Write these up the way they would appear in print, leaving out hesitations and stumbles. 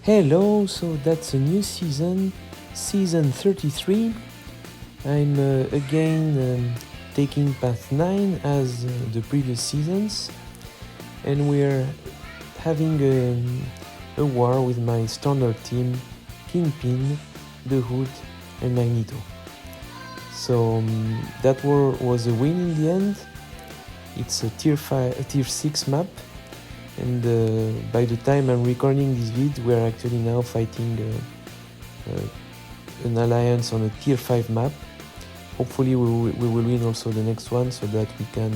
Hello, so that's a new season, season 33. I'm again taking path 9 as the previous seasons, and we're having a war with my standard team, Kingpin, the Hood, and Magneto. So that war was a win in the end. It's a tier 6 map. And by the time I'm recording this vid, we're actually now fighting an alliance on a tier 5 map. Hopefully we will win also the next one, so that we can,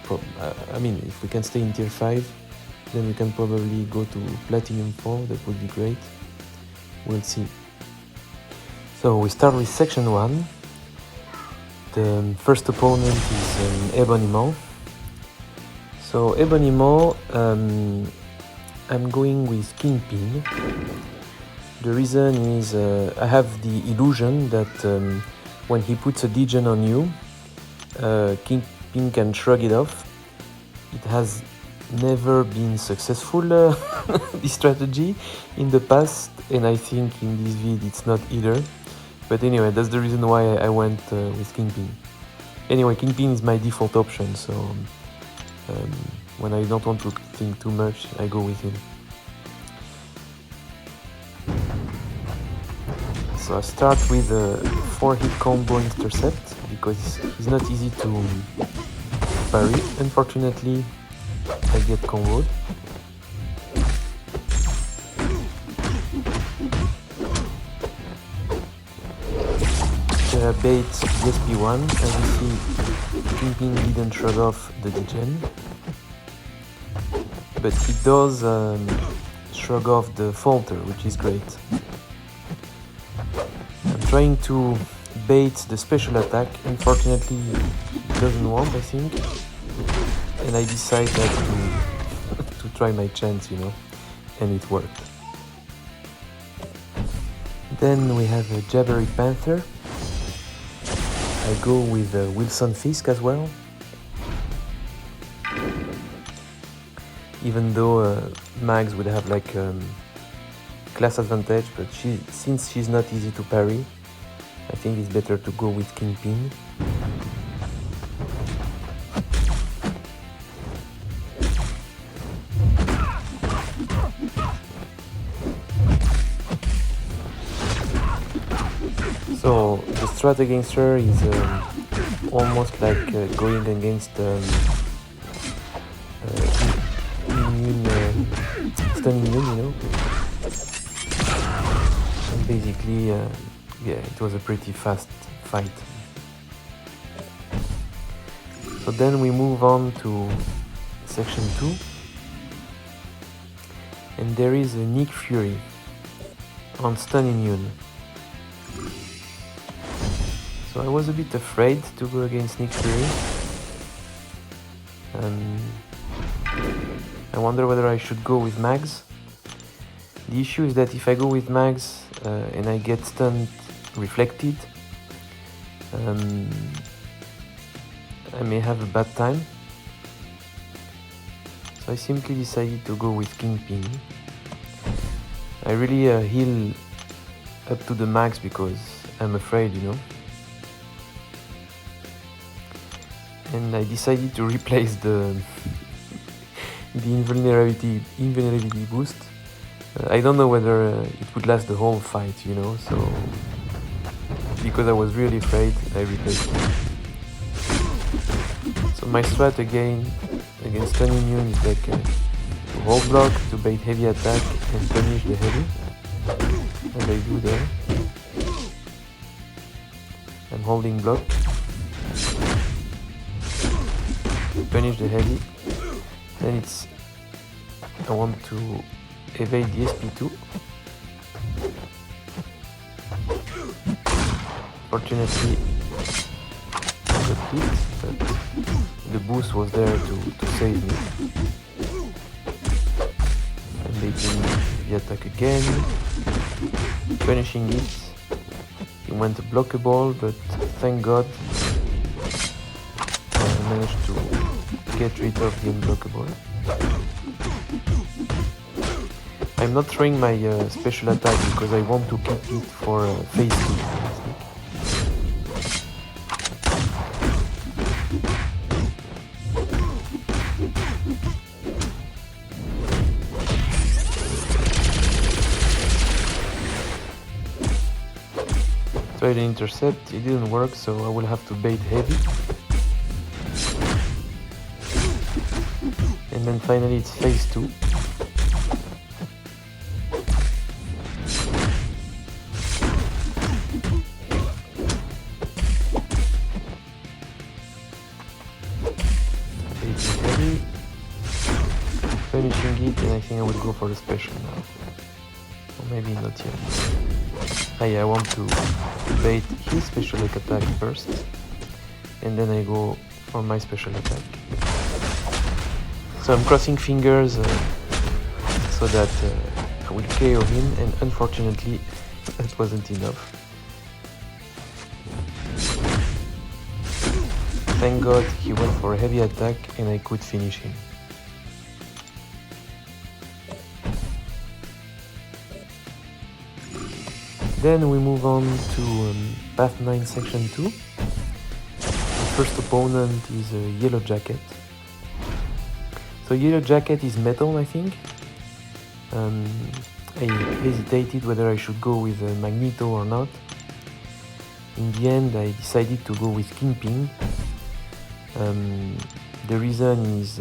if we can stay in tier 5, then we can probably go to Platinum 4, that would be great. We'll see. So we start with section 1. The first opponent is Ebony Maw. So Ebony Maw, I'm going with Kingpin. The reason is I have the illusion that when he puts a degen on you, Kingpin can shrug it off. It has never been successful, this strategy, in the past, and I think in this vid it's not either. But anyway, that's the reason why I went with Kingpin. Anyway, Kingpin is my default option, so when I don't want to think too much, I go with him. So I start with a 4-hit combo intercept, because he's not easy to parry. Unfortunately, I get comboed. Bait the SP1, as you see, Kingpin didn't shrug off the degen, but he does shrug off the falter, which is great. I'm trying to bait the special attack. Unfortunately, it doesn't want, I think, and I decided to try my chance, and it worked. Then we have a Jaguar Panther. I go with Wilson Fisk as well, even though Mags would have like class advantage, but since she's not easy to parry, I think it's better to go with Kingpin. So the strat against her is almost like going against stun immune, And basically, it was a pretty fast fight. So then we move on to section 2, and there is a Nick Fury on stun immune. So I was a bit afraid to go against Nick Fury. I wonder whether I should go with Mags. The issue is that if I go with Mags and I get stunned reflected, I may have a bad time. So I simply decided to go with Kingpin. I really heal up to the max because I'm afraid, And I decided to replace the invulnerability boost. I don't know whether it would last the whole fight, so because I was really afraid, I replaced it. So my strat again against stun immune is like to hold block, to bait heavy attack and punish the heavy, and I do there. I'm holding block, punish the heavy, then I want to evade the SP2. Fortunately, I got hit, but the boost was there to save me. I'm baiting the attack again, punishing it. It went blockable, but thank God I managed to get rid of the unblockable. I'm not throwing my special attack because I want to keep it for phase 2. Try to intercept, it didn't work, so I will have to bait heavy. And then finally it's phase 2. Baiting heavy. Finishing it, and I think I will go for the special now. Or maybe not yet. I want to bait his special attack first, and then I go for my special attack. So I'm crossing fingers so that I will KO him, and unfortunately that wasn't enough. Thank God he went for a heavy attack and I could finish him. Then we move on to Path 9 Section 2. The first opponent is Yellowjacket. So Yellowjacket is metal, I think. I hesitated whether I should go with Magneto or not. In the end, I decided to go with Kingpin. The reason is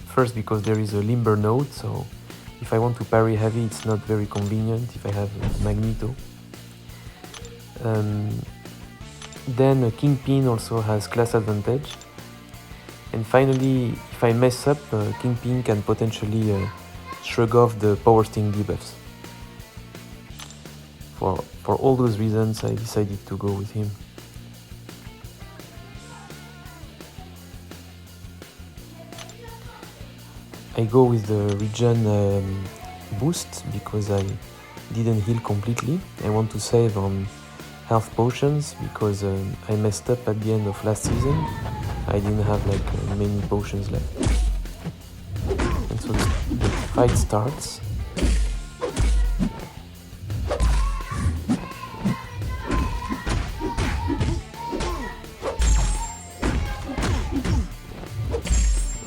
first because there is a limber node, so if I want to parry heavy, it's not very convenient if I have Magneto. Then Kingpin also has class advantage. And finally, if I mess up, Kingpin can potentially shrug off the power sting debuffs. For all those reasons, I decided to go with him. I go with the regen boost because I didn't heal completely. I want to save on health potions because I messed up at the end of last season. I didn't have like many potions left. And so the fight starts.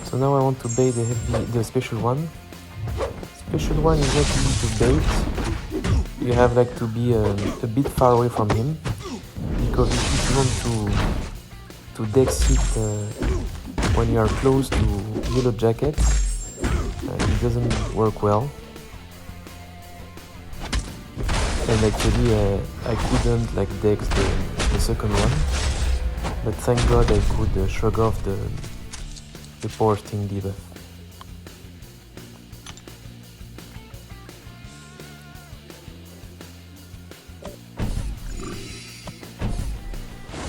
So now I want to bait the special one. Special one is not easy to bait. You have like to be a bit far away from him, because if you want to dex hit when you are close to Yellowjacket, it doesn't work well. And actually I couldn't like dex the second one, but thank God I could shrug off the power sting debuff.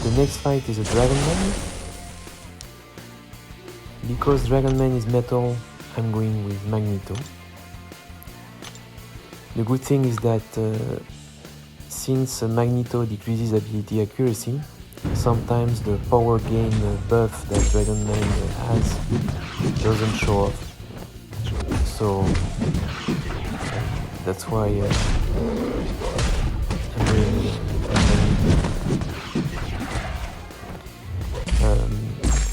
The next fight is a Dragonman. Because Dragonman is metal, I'm going with Magneto. The good thing is that since Magneto decreases ability accuracy, sometimes the power gain buff that Dragonman has doesn't show off. So that's why I'm going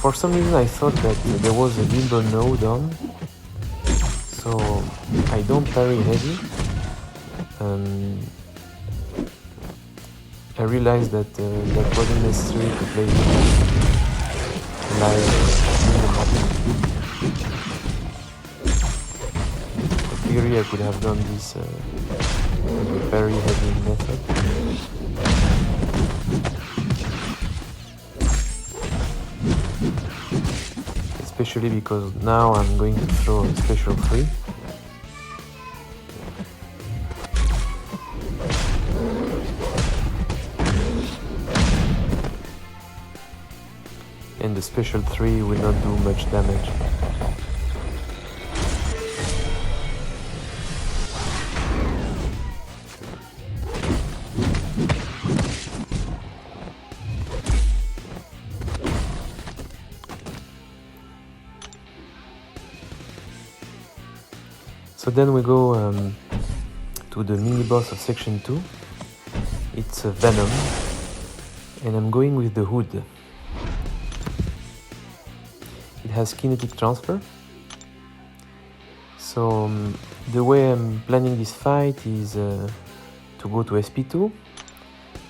for some reason I thought that there was a limber node on, so I don't parry heavy. I realized that that wasn't necessary to play live in the map. In theory I could have done this with a very heavy method. Especially because now I'm going to throw a special 3. And the special 3 will not do much damage. So So then we go to the mini boss of section 2. It's Venom, and I'm going with the hood. It has kinetic transfer. So the way I'm planning this fight is to go to SP2,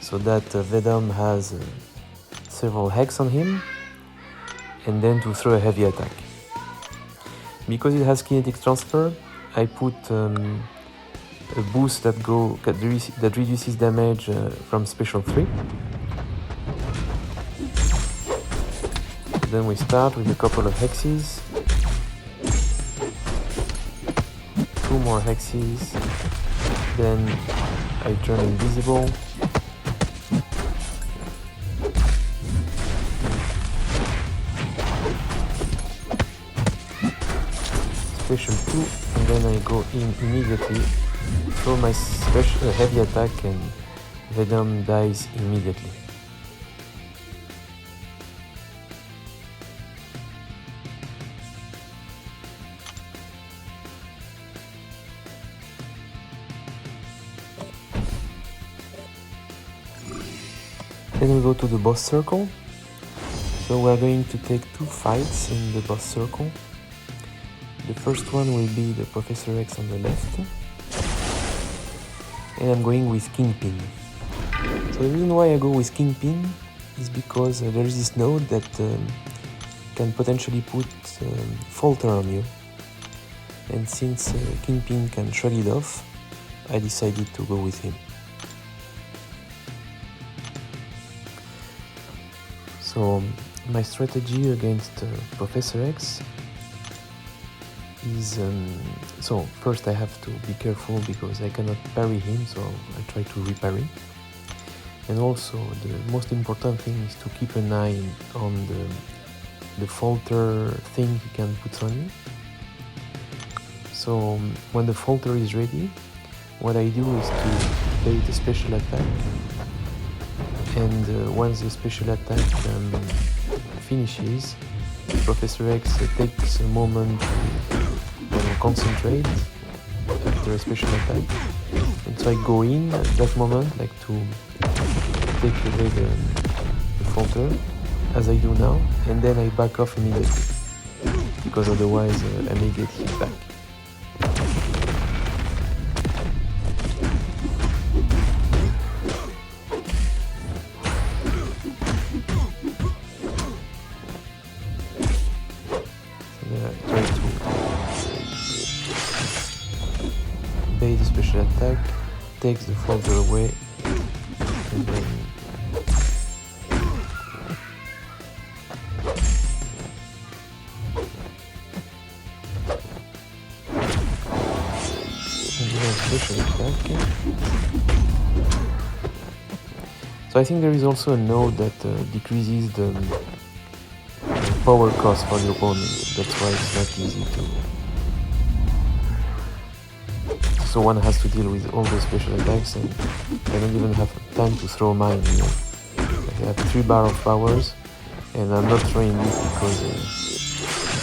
so that Venom has several hacks on him, and then to throw a heavy attack. Because it has kinetic transfer, I put a boost that reduces damage from special 3. Then we start with a couple of hexes, 2 more hexes, then I turn invisible, special 2, and then I go in immediately, throw my special heavy attack, and Venom dies immediately. Then we go to the boss circle. So we are going to take 2 fights in the boss circle. The first one will be the Professor X on the left. And I'm going with Kingpin. So the reason why I go with Kingpin is because there is this node that can potentially put Falter on you. And since Kingpin can shrug it off, I decided to go with him. So my strategy against Professor X is, so first I have to be careful because I cannot parry him, so I try to reparry. And also the most important thing is to keep an eye on the falter thing he can put on you. So when the falter is ready, what I do is to bait a special attack. And once the special attack finishes, Professor X takes a moment to concentrate after a special attack. And so I go in at that moment, like to take away the falter, as I do now, and then I back off immediately, because otherwise I may get hit back. The special attack takes the falter away, and then special attack. So I think there is also a node that decreases the power cost for the opponent. That's why it's not easy to. So one has to deal with all the special attacks, and I don't even have time to throw mine, you know. I have 3 bar of powers, and I'm not throwing this because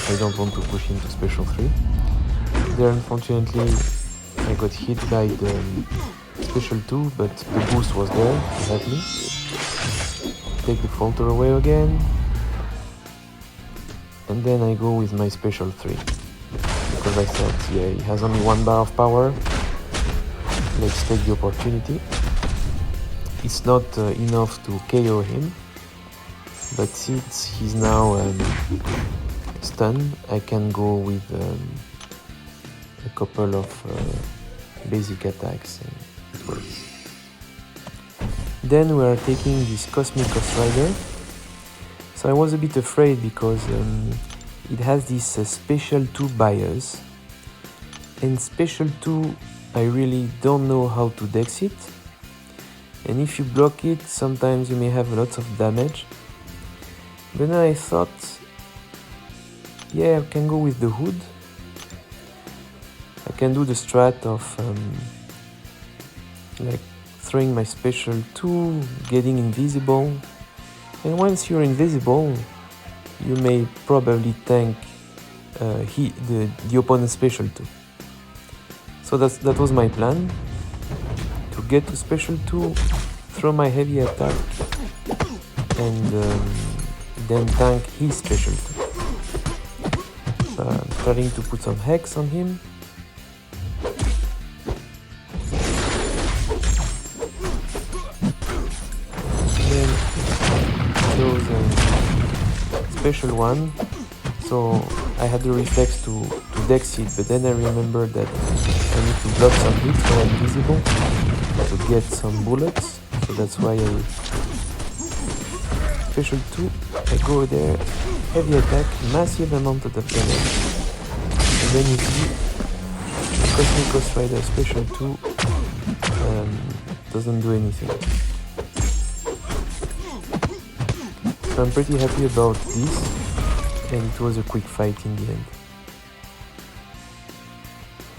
I don't want to push into special 3. There, unfortunately, I got hit by the special 2, but the boost was there to help me. Take the falter away again, and then I go with my special 3. Because I thought, yeah, he has only 1 bar of power. Let's take the opportunity. It's not enough to KO him, but since he's now stunned, I can go with a couple of basic attacks, and it works. Then we are taking this Cosmic Ghost Rider. So I was a bit afraid because it has this special 2 bias, and special 2 I really don't know how to dex it, and if you block it sometimes you may have lots of damage. Then I thought, yeah, I can go with the hood. I can do the strat of like throwing my special 2, getting invisible, and once you're invisible you may probably tank the opponent's special 2. So that was my plan, to get to special 2, throw my heavy attack, and then tank his special 2. So I'm starting to put some hex on him. Then those special 1. So I had the reflex to dex it, but then I remembered that I need to block some hits when I'm visible to get some bullets. So that's why I special 2, I go there, heavy attack, massive amount of damage. And then you see Cosmic Ghost Rider special 2 doesn't do anything. So I'm pretty happy about this, and it was a quick fight in the end.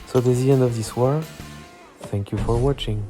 So that's the end of this war. Thank you for watching.